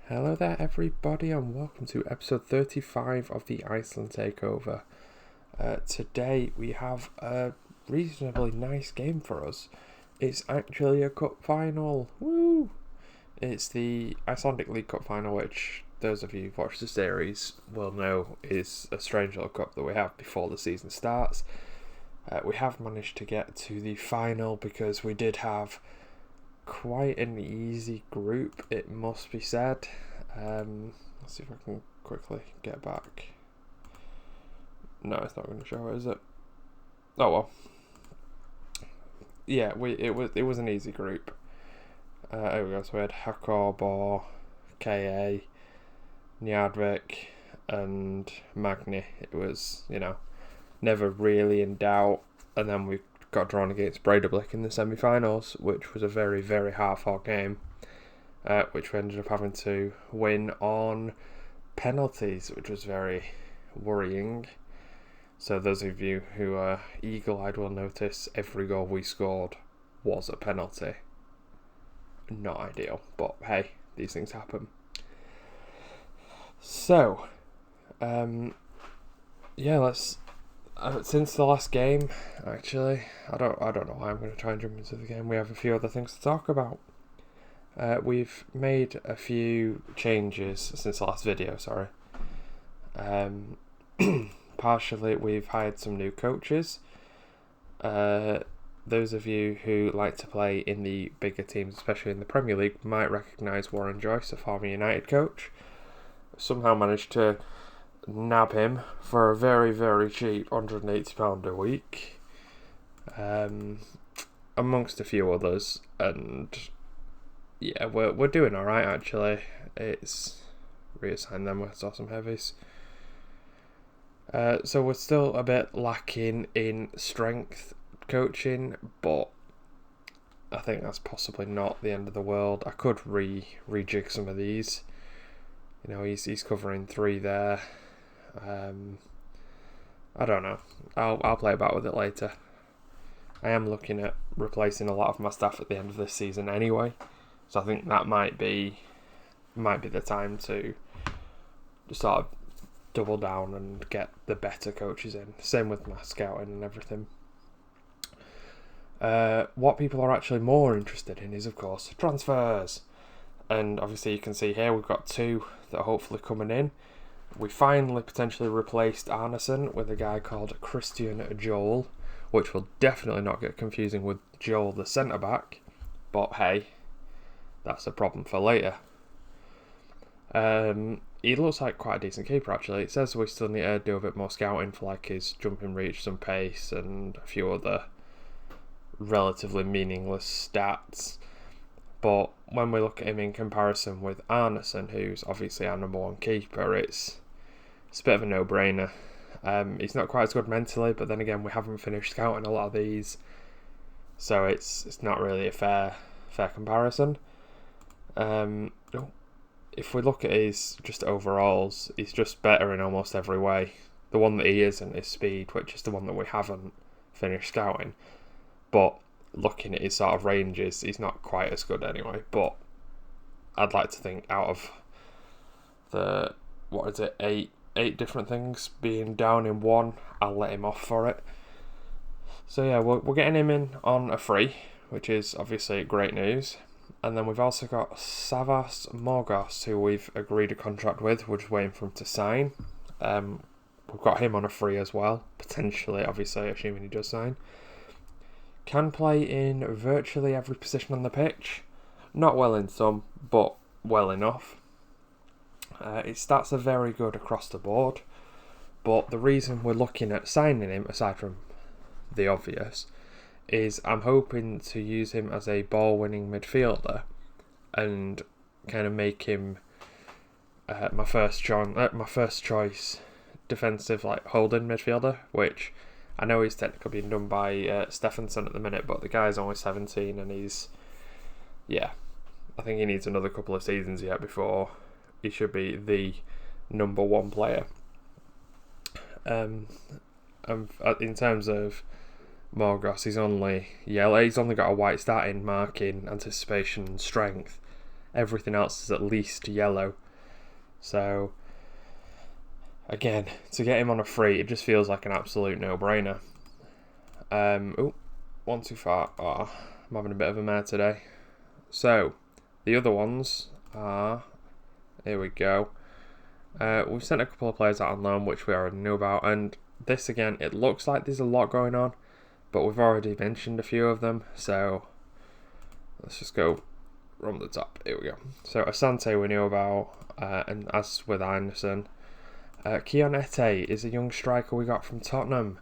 Hello there everybody and welcome to episode 35 of the Iceland Takeover. Today we have a reasonably nice game for us. It's actually a cup final. Woo! It's the Icelandic League Cup final, which those of you who've watched the series will know is a strange little cup that we have before the season starts. We have managed to get to the final because we did have quite an easy group, it must be said. Let's see if I can quickly get back. No, it's not going to show it, is it? Oh well. Yeah, it was an easy group. There we go. So we had Hakor, KA, Njarðvík, and Magni. It was, never really in doubt. And then we got drawn against Breiðablik in the semi-finals, which was a very, very hard-fought game, which we ended up having to win on penalties, which was very worrying. So those of you who are eagle-eyed will notice every goal we scored was a penalty. Not ideal, but hey, these things happen. So, let's. Since the last game, actually, I don't know why I'm going to try and jump into the game. We have a few other things to talk about. We've made a few changes since the last video. Sorry. Partially, we've hired some new coaches. Those of you who like to play in the bigger teams, especially in the Premier League, might recognise Warren Joyce, a former United coach. Somehow managed to nab him for a very, very cheap £180 a week, amongst a few others, and yeah, we're doing all right actually. It's reassigned them with some heavies. So we're still a bit lacking in strength coaching, but I think that's possibly not the end of the world. I could rejig some of these. He's covering 3 there. I don't know. I'll play about with it later. I am looking at replacing a lot of my staff at the end of this season anyway, so I think that might be the time to just sort of double down and get the better coaches in. Same with my scouting and everything. What people are actually more interested in is, of course, transfers. And obviously you can see here we've got 2 that are hopefully coming in. We finally potentially replaced Arneson with a guy called Christian Joel, which will definitely not get confusing with Joel the centre-back, but hey, that's a problem for later. He looks like quite a decent keeper actually. It says we still need to do a bit more scouting for like his jumping reach, some pace, and a few other relatively meaningless stats. But when we look at him in comparison with Arneson, who's obviously our number 1 keeper, it's a bit of a no-brainer. He's not quite as good mentally, but then again, we haven't finished scouting a lot of these, so it's not really a fair comparison. If we look at his just overalls, he's just better in almost every way. The one that he isn't is speed, which is the one that we haven't finished scouting. But looking at his sort of ranges, he's not quite as good anyway. But I'd like to think out of the 8 different things being down in 1, I'll let him off for it. So yeah, we're getting him in on a free, which is obviously great news. And then we've also got Savas Morgos, who we've agreed a contract with. We're just waiting for him to sign. We've got him on a free as well, potentially, obviously, assuming he does sign. Can play in virtually every position on the pitch. Not well in some, but well enough. His stats are very good across the board, but the reason we're looking at signing him, aside from the obvious, is I'm hoping to use him as a ball-winning midfielder and kind of make him my first choice defensive holding midfielder, which I know he's technically being done by Stephenson at the minute, but the guy's only 17 and I think he needs another couple of seasons yet before he should be the number 1 player. In terms of Morgos, he's only got a white stat in marking, anticipation and strength, everything else is at least yellow. So, again, to get him on a free, it just feels like an absolute no-brainer. One too far. Oh, I'm having a bit of a mare today. So, the other ones are... Here we go. We've sent a couple of players out on loan, which we already knew about. And this, again, it looks like there's a lot going on. But we've already mentioned a few of them. So, let's just go from the top. Here we go. So, Asante we knew about. And as with Anderson. Keon Ete is a young striker we got from Tottenham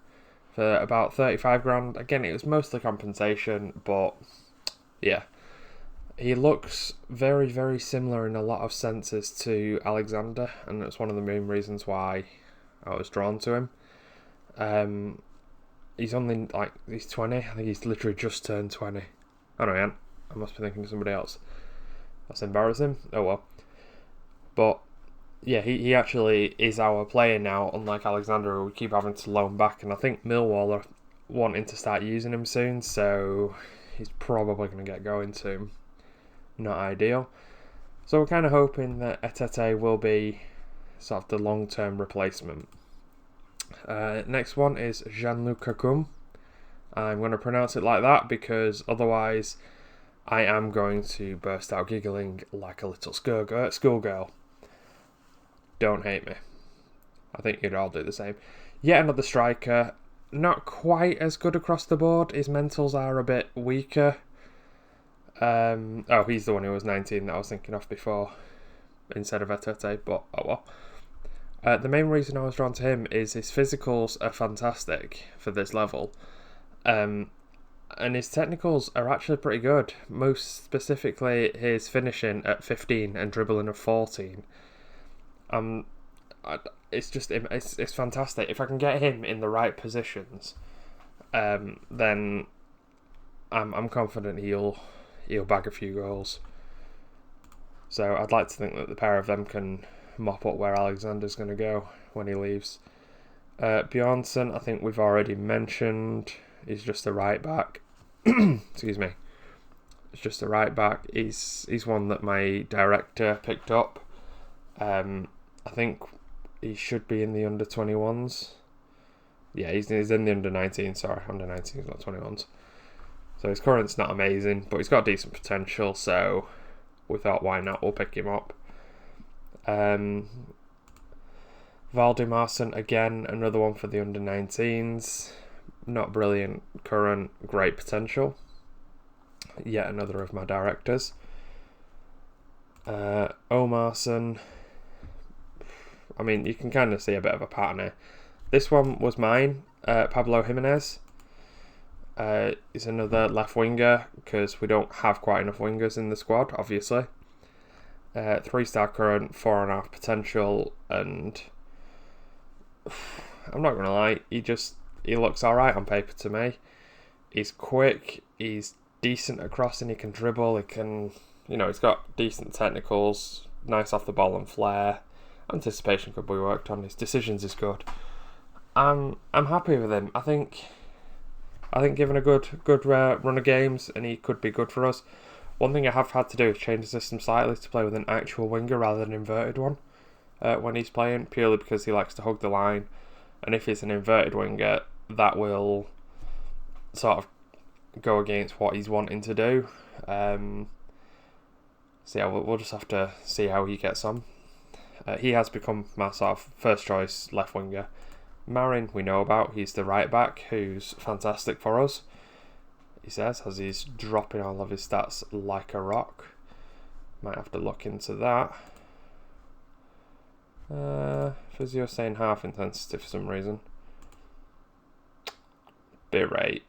for about 35 grand. Again, it was mostly compensation, but yeah. He looks very, very similar in a lot of senses to Alexander, and that's one of the main reasons why I was drawn to him. He's only, he's 20. I think he's literally just turned 20. Oh no, he ain't. I must be thinking of somebody else. That's embarrassing. Oh well. But yeah, he actually is our player now, unlike Alexander, who we keep having to loan back. And I think Millwall are wanting to start using him soon, so he's probably going to get going soon. Not ideal. So we're kind of hoping that Etete will be sort of the long-term replacement. Next one is Gianluca Cum. I'm going to pronounce it like that because otherwise I am going to burst out giggling like a little schoolgirl. Don't hate me. I think you'd all do the same. Yet another striker. Not quite as good across the board. His mentals are a bit weaker. He's the one who was 19 that I was thinking of before instead of Etete, but oh well. The main reason I was drawn to him is his physicals are fantastic for this level. And his technicals are actually pretty good. Most specifically, his finishing at 15 and dribbling at 14. It's fantastic. If I can get him in the right positions, then I'm confident he'll bag a few goals. So I'd like to think that the pair of them can mop up where Alexander's going to go when he leaves. Bjornsson, I think we've already mentioned. He's just a right back. Excuse me. It's just a right back. He's one that my director picked up. I think he should be in the under 21s. Yeah, he's in the under 19. Sorry, under 19s, not 21s. So his current's not amazing, but he's got decent potential. So we thought, why not? We'll pick him up. Valdimarsson, again, another one for the under 19s. Not brilliant current, great potential. Yet another of my directors. Omarsson. I mean, you can kind of see a bit of a pattern here. This one was mine, Pablo Jimenez. He's another left winger because we don't have quite enough wingers in the squad, obviously. 3-star current, 4.5 potential, and I'm not gonna lie, he looks alright on paper to me. He's quick, he's decent at crossing, he can dribble, he's got decent technicals, nice off the ball and flair. Anticipation could be worked on. His decisions is good. I'm happy with him. I think given a good run of games, and he could be good for us. One thing I have had to do is change the system slightly to play with an actual winger rather than an inverted one when he's playing, purely because he likes to hug the line. And if it's an inverted winger, that will sort of go against what he's wanting to do. So yeah, we'll just have to see how he gets on. He has become my sort of first choice left winger. Marin, we know about. He's the right back, who's fantastic for us. He says, as he's dropping all of his stats like a rock. Might have to look into that. Physio saying half intensity for some reason. Bit rate.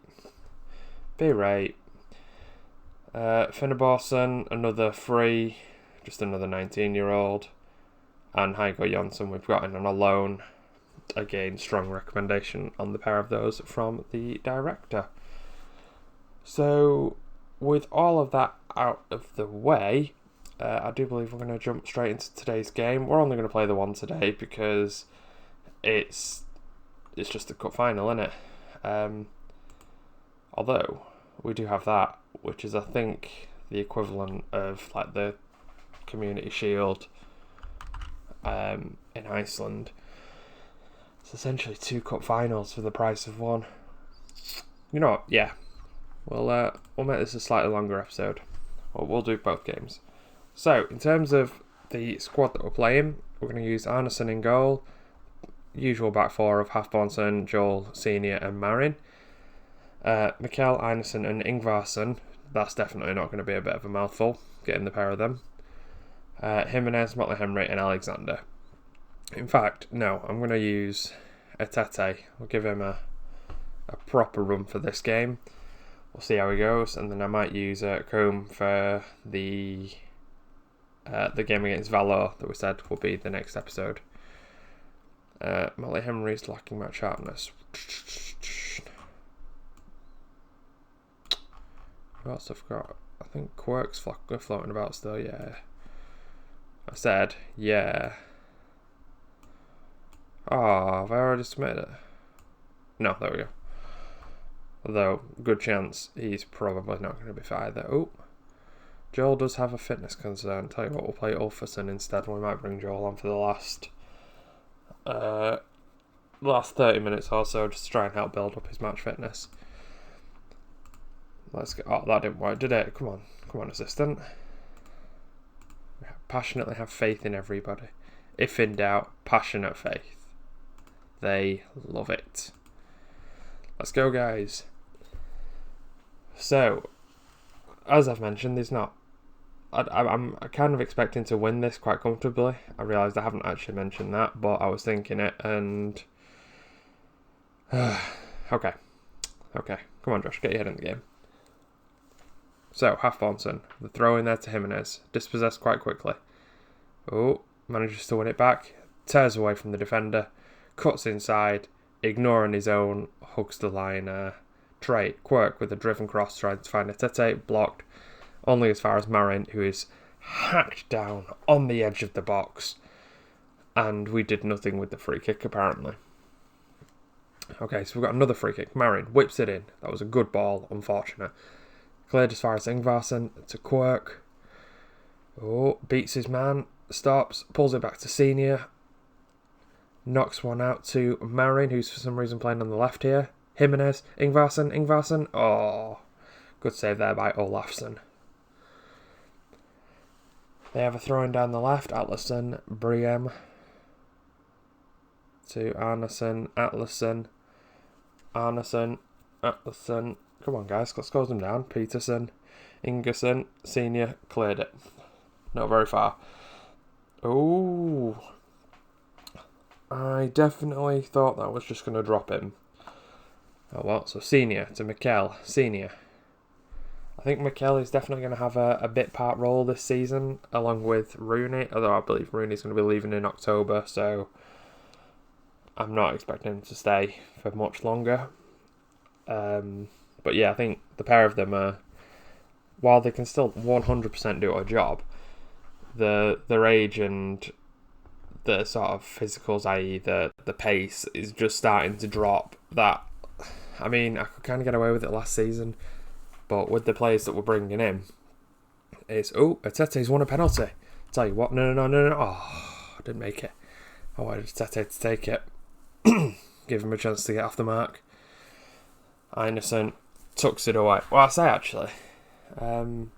Fhingar, another free, just another 19-year-old. And Heiko Jonsson we've gotten on a loan. Again, strong recommendation on the pair of those from the director. So, with all of that out of the way, I do believe we're going to jump straight into today's game. We're only going to play the one today because it's just a cup final, isn't it? Although we do have that, which is I think the equivalent of like the Community Shield in Iceland. It's essentially 2 cup finals for the price of 1. You know what? Yeah. We'll make this a slightly longer episode. We'll do both games. So, in terms of the squad that we're playing, we're going to use Arneson in goal. Usual back 4 of Fotbolti, Joel, Senior and Marin. Mikkel, Arneson and Ingvarsson. That's definitely not going to be a bit of a mouthful, getting the pair of them. Jimenez, Motley Henry and Alexander. In fact, no, I'm going to use Etete. We'll give him a proper run for this game. We'll see how he goes, and then I might use Combe for the game against Valor that we said will be the next episode. Motley Henry's lacking match sharpness. What else I've got? I think Quirk's floating about still, yeah. I said, yeah. Oh, have I already submitted it? No, there we go. Although, good chance he's probably not going to be fit either. Oh, Joel does have a fitness concern. Tell you what, we'll play Ulfason instead. We might bring Joel on for the last 30 minutes or so, just to try and help build up his match fitness. Let's go. Oh, that didn't work, did it? Come on, assistant. Passionately have faith in everybody. If in doubt, passionate faith. They love it. Let's go, guys. So, as I've mentioned, there's not. I'm kind of expecting to win this quite comfortably. I realised I haven't actually mentioned that, but I was thinking it, and okay. Come on, Josh, get your head in the game. So, Halfbonson, the throw in there to Jimenez, dispossessed quite quickly. Oh, manages to win it back, tears away from the defender, cuts inside, ignoring his own, hugs the line. Trey, Quirk with a driven cross trying to find a Tete, blocked only as far as Marin, who is hacked down on the edge of the box, and we did nothing with the free kick apparently. Okay, so we've got another free kick. Marin whips it in. That was a good ball, unfortunate. Cleared as far as Ingvarsson to Quirk. Oh, beats his man, stops, pulls it back to Senior, knocks one out to Marin, who's for some reason playing on the left here. Jimenez, Ingvarsson. Oh, good save there by Olafsson. They have a throw-in down the left. Atlason, Briem to Arneson, Arneson. Come on, guys, let's close them down. Peterson, Ingerson, Senior, cleared it. Not very far. Oh, I definitely thought that was just going to drop him. Oh well, so Senior to Mikkel. Senior. I think Mikkel is definitely going to have a bit part role this season, along with Rooney, although I believe Rooney's going to be leaving in October, so I'm not expecting him to stay for much longer. But yeah, I think the pair of them are, while they can still 100% do a job, their age and the sort of physicals, i.e. the pace, is just starting to drop. That, I mean, I could kind of get away with it last season, but with the players that we're bringing in, it's, oh, Atete's won a penalty. Tell you what, no. Oh, I didn't make it. I wanted Atete to take it. Give him a chance to get off the mark. Einerson tucks it away. Well, I say actually, Atete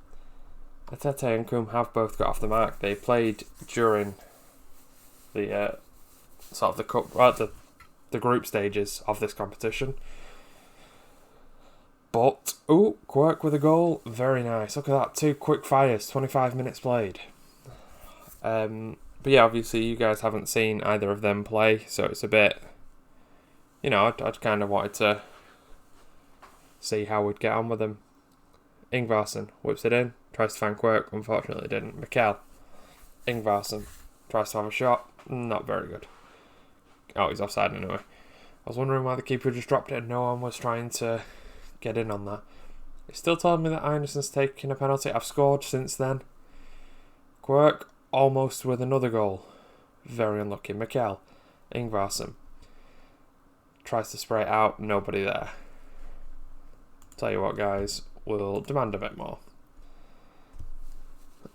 and Kum have both got off the mark. They played during the sort of the cup, the group stages of this competition. But Quirk with a goal, very nice. Look at that, 2 quick fires, 25 minutes played. But yeah, obviously you guys haven't seen either of them play, so it's a bit, I'd kind of wanted to see how we'd get on with them. Ingvarsson whips it in, tries to find Quirk, unfortunately didn't. Mikkel, Ingvarsson tries to have a shot, not very good. Oh, he's offside anyway. I was wondering why the keeper just dropped it and no one was trying to get in on that. It's still telling me that Einarsson's taken a penalty. I've scored since then. Quirk almost with another goal. Very unlucky. Mikkel, Ingvarsson tries to spray it out, nobody there. Tell you what, guys, we'll demand a bit more.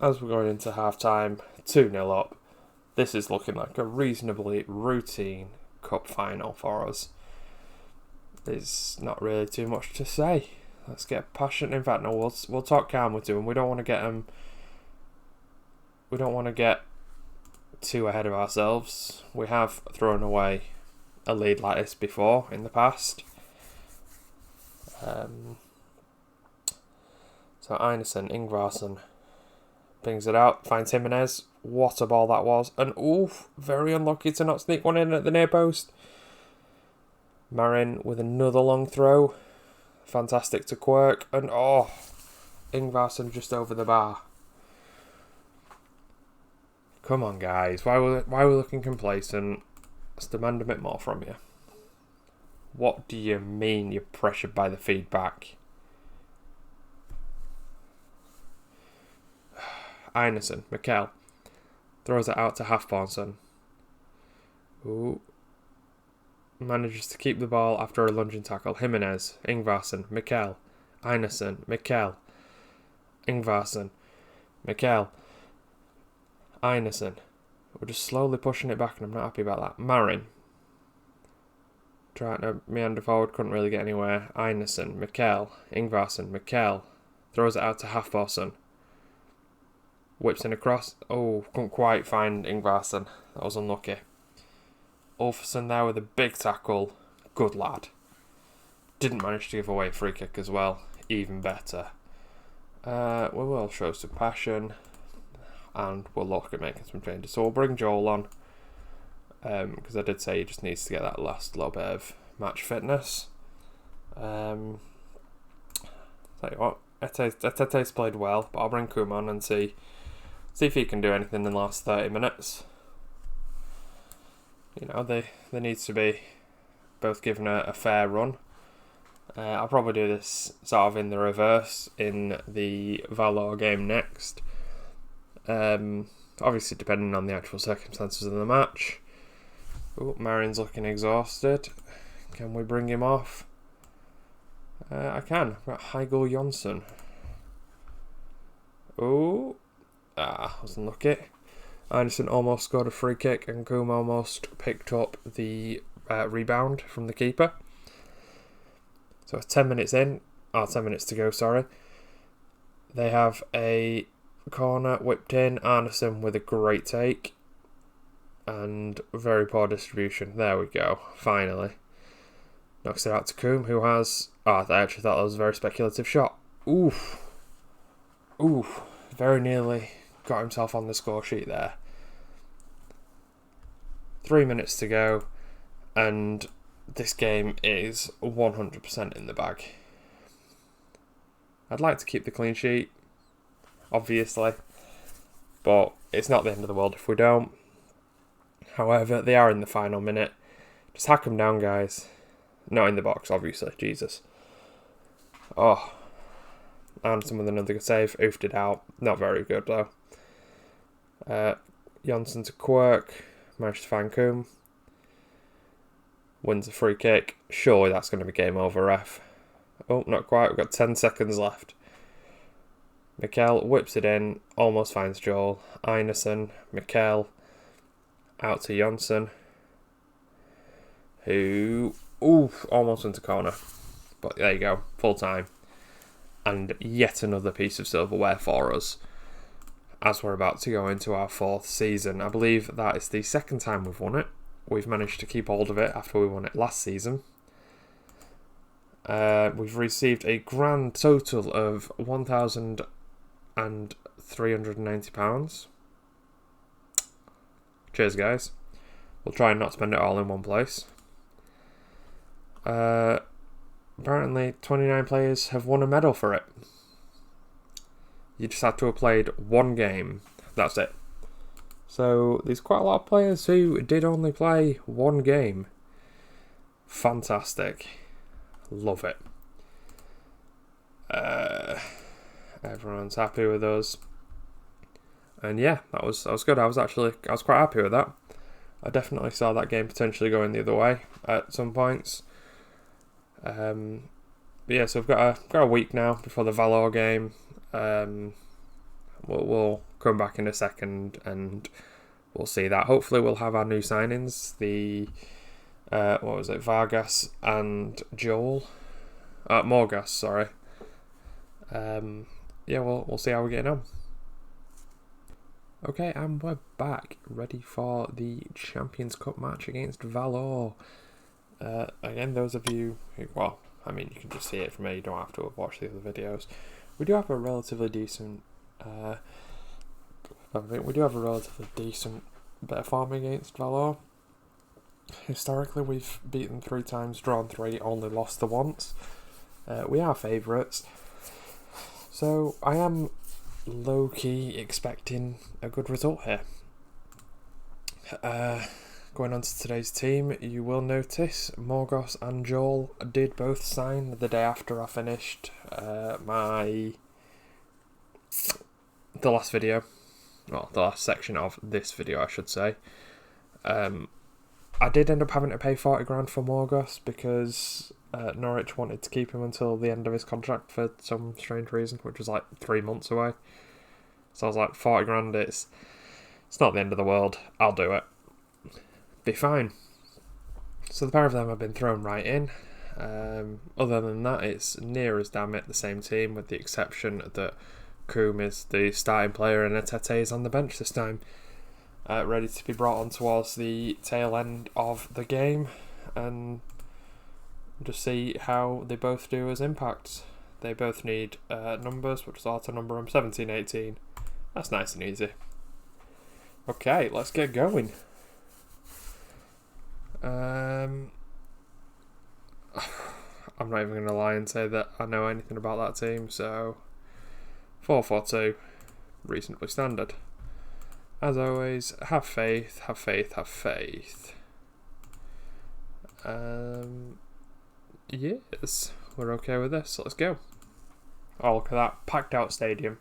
as we're going into half-time, 2-0 up. This is looking like a reasonably routine cup final for us. There's not really too much to say. Let's get passionate. In fact, no, we'll talk calm with them. We don't want to get them. We don't want to get too ahead of ourselves. We have thrown away a lead like this before in the past. So Einarsson, Ingvarsson pings it out, finds Jimenez. What a ball that was. And oof, very unlucky to not sneak one in at the near post. Marin with another long throw. Fantastic to Quirk. And oh, Ingvarsson just over the bar. Come on, guys. Why we're looking complacent? Let's demand a bit more from you. What do you mean you're pressured by the feedback? Einarsson, Mikel. Throws it out to Halfbornsson. Ooh. Manages to keep the ball after a lunging tackle. Jimenez, Ingvarsson, Mikel. Einarsson, Mikel. Ingvarsson, Mikel. Einarsson. We're just slowly pushing it back and I'm not happy about that. Marin. Trying to meander forward, couldn't really get anywhere. Einarsson, Mikel. Ingvarsson, Mikel. Throws it out to Halfbornsson. Whips in across. Oh, couldn't quite find Ingvarsson. That was unlucky. Ulfason there with a big tackle. Good lad. Didn't manage to give away a free kick as well. Even better. We will show some passion. And we'll look at making some changes. So we'll bring Joel on. Because I did say he just needs to get that last little bit of match fitness. Tell you what. Etete's played well. But I'll bring Kum on and see if he can do anything in the last 30 minutes. You know, they needs to be both given a fair run. I'll probably do this sort of in the reverse in the Valor game next. Obviously depending on the actual circumstances of the match. Oh, Marin's looking exhausted. Can we bring him off? I can. I've got Heigl Jonsson. Oh, wasn't lucky. Anderson almost scored a free kick and Kum almost picked up the rebound from the keeper. So 10 minutes in, 10 minutes to go, sorry. They have a corner whipped in, Anderson with a great take. And very poor distribution. There we go, finally. Knocks it out to Kum, who has... I actually thought that was a very speculative shot. Oof. Very nearly got himself on the score sheet there. 3 minutes to go, and this game is 100% in the bag. I'd like to keep the clean sheet, obviously, but it's not the end of the world if we don't. However, they are in the final minute. Just hack them down, guys. Not in the box, obviously. Jesus. Oh. Anderson with another good save. Oofed it out. Not very good, though. Jonsson to Quirk. Managed to find Kum. Wins a free kick. Surely that's going to be game over, ref. Oh, not quite. We've got 10 seconds left. Mikel whips it in. Almost finds Joel. Einarsson. Mikel. Out to Jonsson. Who... almost into corner. But there you go. Full time. And yet another piece of silverware for us. As we're about to go into our 4th season. I believe that is the 2nd time we've won it. We've managed to keep hold of it after we won it last season. We've received a grand total of £1,390. Cheers, guys. We'll try and not spend it all in one place. Apparently 29 players have won a medal for it. You just had to have played one game. That's it. So there's quite a lot of players who did only play one game. Fantastic. Love it. Everyone's happy with us. And yeah, that was good. I was quite happy with that. I definitely saw that game potentially going the other way at some points. So we've got a week now before the Valor game. We'll we'll come back in a second and we'll see that. Hopefully we'll have our new signings, the Vargas and Joel. Morgas, sorry. We'll see how we're getting on. Okay, and we're back, ready for the Champions Cup match against Valor. Again, those of you who, you can just see it from here, you don't have to watch the other videos. We do have a relatively decent bit of form against Valor. Historically, we've beaten 3 times, drawn 3, only lost the once. We are favourites, so I am low-key expecting a good result here. Going on to today's team, you will notice Morgos and Joel did both sign the day after I finished the last section of this video, I should say. I did end up having to pay 40 grand for Morgos because Norwich wanted to keep him until the end of his contract for some strange reason, which was like 3 months away. So I was like, 40 grand, it's not the end of the world, I'll do it. Be fine. So the pair of them have been thrown right in. Other than that, it's near as damn it the same team, with the exception that Coombe is the starting player and Atete is on the bench this time. Ready to be brought on towards the tail end of the game and just see how they both do as impacts. They both need numbers, which is auto number them 17, 18. That's nice and easy. Okay, let's get going. I'm not even going to lie and say that I know anything about that team, so 4-4-2, reasonably standard. As always, have faith, have faith, have faith. Yes, we're okay with this, so let's go. Oh, look at that, packed out stadium.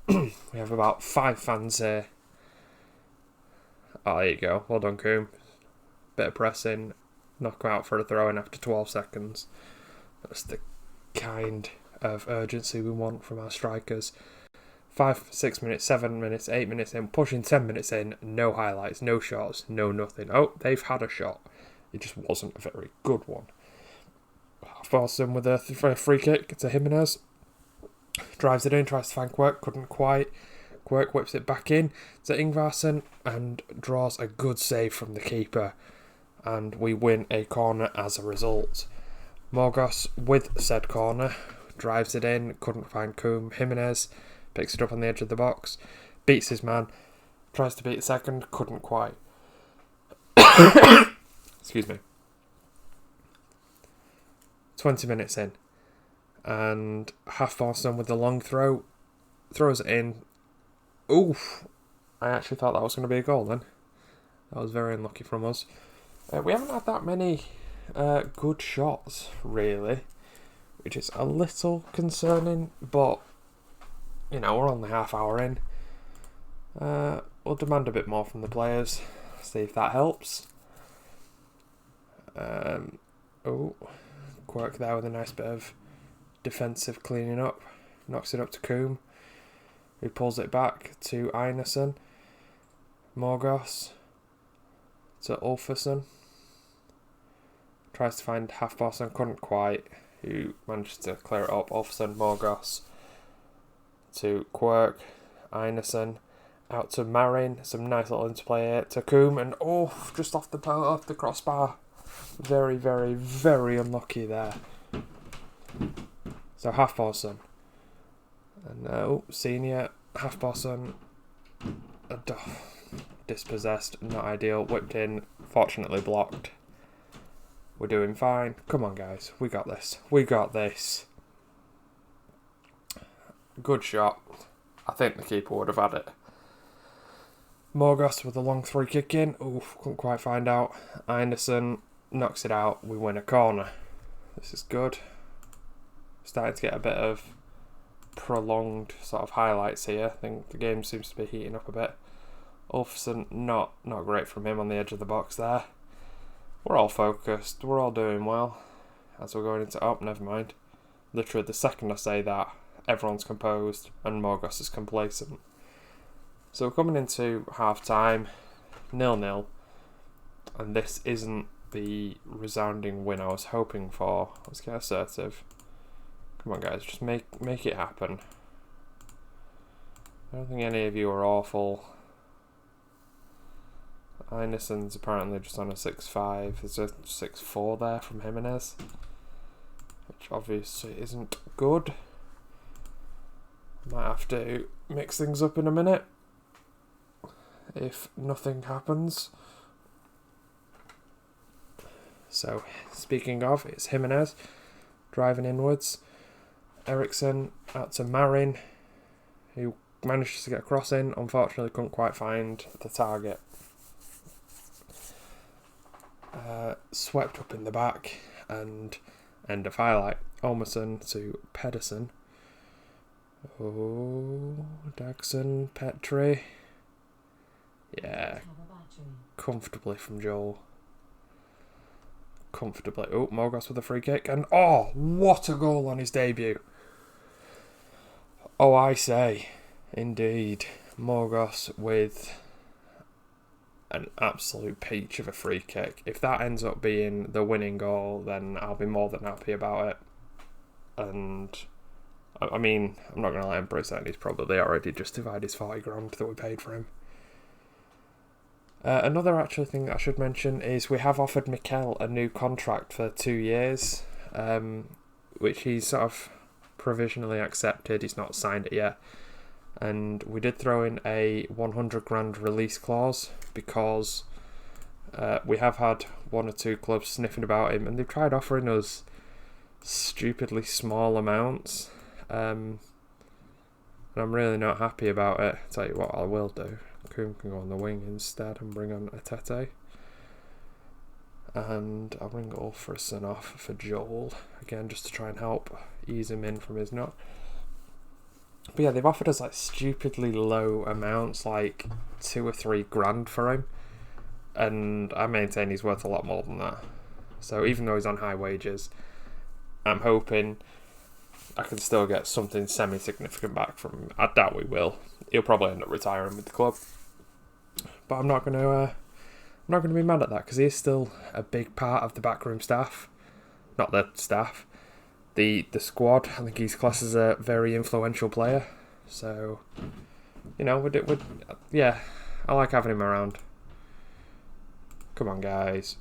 We have about 5 fans here. Oh, there you go, well done Coombe. Bit of pressing, knock out for a throw-in after 12 seconds. That's the kind of urgency we want from our strikers. 5, 6 minutes, 7 minutes, 8 minutes in, pushing 10 minutes in, no highlights, no shots, no nothing. Oh, they've had a shot. It just wasn't a very good one. Forson with a free kick to Jimenez. Drives it in, tries to find Quirk, couldn't quite. Quirk whips it back in to Ingvarsson and draws a good save from the keeper. And we win a corner as a result. Morgos with said corner, drives it in, couldn't find Coombe. Jimenez picks it up on the edge of the box, beats his man, tries to beat a second, couldn't quite. Excuse me. 20 minutes in, and Halfborson with the long throw, throws it in. Oof! I actually thought that was going to be a goal then. That was very unlucky from us. We haven't had that many good shots, really, which is a little concerning, but, you know, we're only half hour in. We'll demand a bit more from the players, see if that helps. Quirk there with a nice bit of defensive cleaning up, knocks it up to Coombe, who pulls it back to Einarsson. Morgos to Ulfason. Tries to find Halfborson, couldn't quite, who managed to clear it up. Ulfason, Morgos to Quirk, Einarsson, out to Marin, some nice little interplay here to Coombe, and just off the crossbar. Very, very, very unlucky there. So Halfborson. And senior Halfborson. Dispossessed, not ideal. Whipped in, fortunately blocked. We're doing fine. Come on, guys. We got this. We got this. Good shot. I think the keeper would have had it. Morgos with a long free kick in. Couldn't quite find out. Einarsson knocks it out. We win a corner. This is good. Starting to get a bit of prolonged sort of highlights here. I think the game seems to be heating up a bit. Ulfson, not great from him on the edge of the box there. We're all focused. We're all doing well. As we're going into... never mind. Literally, the second I say that, everyone's composed and Morgos is complacent. So we're coming into half time, 0-0, and this isn't the resounding win I was hoping for. Let's get assertive. Come on guys, just make it happen. I don't think any of you are awful. Einarsson's apparently just on a 6-5. There's a 6-4 there from Jimenez, which obviously isn't good. Might have to mix things up in a minute if nothing happens. So, speaking of, it's Jimenez driving inwards. Eriksson out to Marin, who managed to get a cross in. Unfortunately, couldn't quite find the target. Swept up in the back, and end of highlight. Olmarsson to Pedersen. Oh, Dagson, Petri. Yeah, comfortably from Joel. Comfortably. Oh, Morgos with a free kick, and oh, what a goal on his debut. Oh, I say, indeed, Morgos with an absolute peach of a free kick. If that ends up being the winning goal, then I'll be more than happy about it. And I mean, I'm not going to let him present. He's probably already justified his 40 grand that we paid for him. Another actual thing that I should mention is we have offered Mikel a new contract for 2 years, which he's sort of provisionally accepted. He's not signed it yet. And we did throw in a 100 grand release clause because we have had 1 or 2 clubs sniffing about him, and they've tried offering us stupidly small amounts. And I'm really not happy about it. I'll tell you what I will do. Coombe can go on the wing instead and bring on Atete. And I'll bring Ulfrisson off for Joel, again, just to try and help ease him in from his nut. But yeah, they've offered us like stupidly low amounts, like 2 or 3 grand for him. And I maintain he's worth a lot more than that. So even though he's on high wages, I'm hoping I can still get something semi-significant back from him. I doubt we will. He'll probably end up retiring with the club. But I'm not going to be mad at that, because he is still a big part of the backroom staff. Not the staff. The squad. I think he's classed as a very influential player. So, you know, yeah, I like having him around. Come on, guys.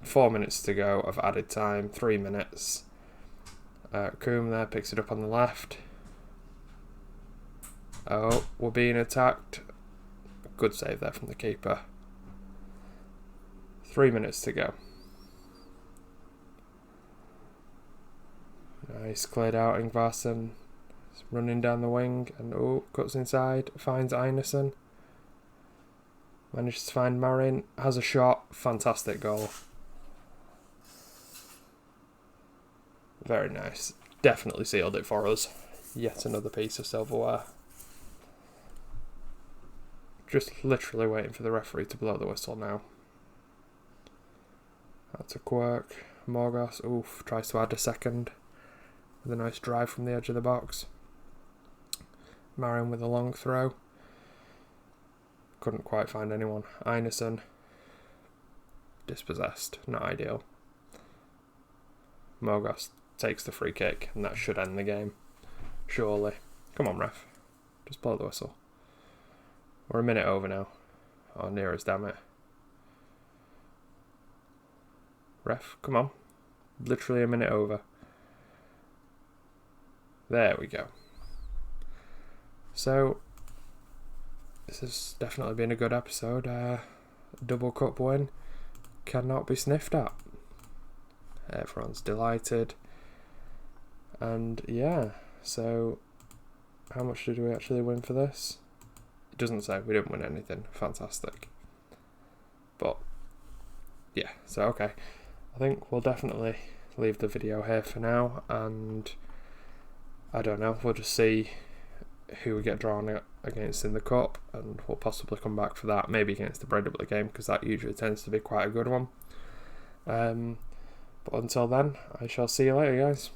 4 minutes to go of added time. 3 minutes. Coombe there picks it up on the left. Oh, we're being attacked. Good save there from the keeper. 3 minutes to go. Nice, cleared out. Ingvarsson running down the wing, and cuts inside, finds Einarsson. Manages to find Marin, has a shot, fantastic goal. Very nice. Definitely sealed it for us. Yet another piece of silverware. Just literally waiting for the referee to blow the whistle now. That's a quirk. Morgos, tries to add a second. With a nice drive from the edge of the box. Marin with a long throw. Couldn't quite find anyone. Einarsson. Dispossessed. Not ideal. Morgos takes the free kick, and that should end the game. Surely. Come on, ref. Just blow the whistle. We're a minute over now. Oh, near us, damn it. Ref, come on. Literally a minute over. There we go. So, this has definitely been a good episode. Double cup win cannot be sniffed at. Everyone's delighted. And yeah, so how much did we actually win for this? It doesn't say. We didn't win anything. Fantastic. But yeah, so okay. I think we'll definitely leave the video here for now, and I don't know, we'll just see who we get drawn against in the cup, and we'll possibly come back for that, maybe against the Breidablik game, because that usually tends to be quite a good one. But until then, I shall see you later, guys.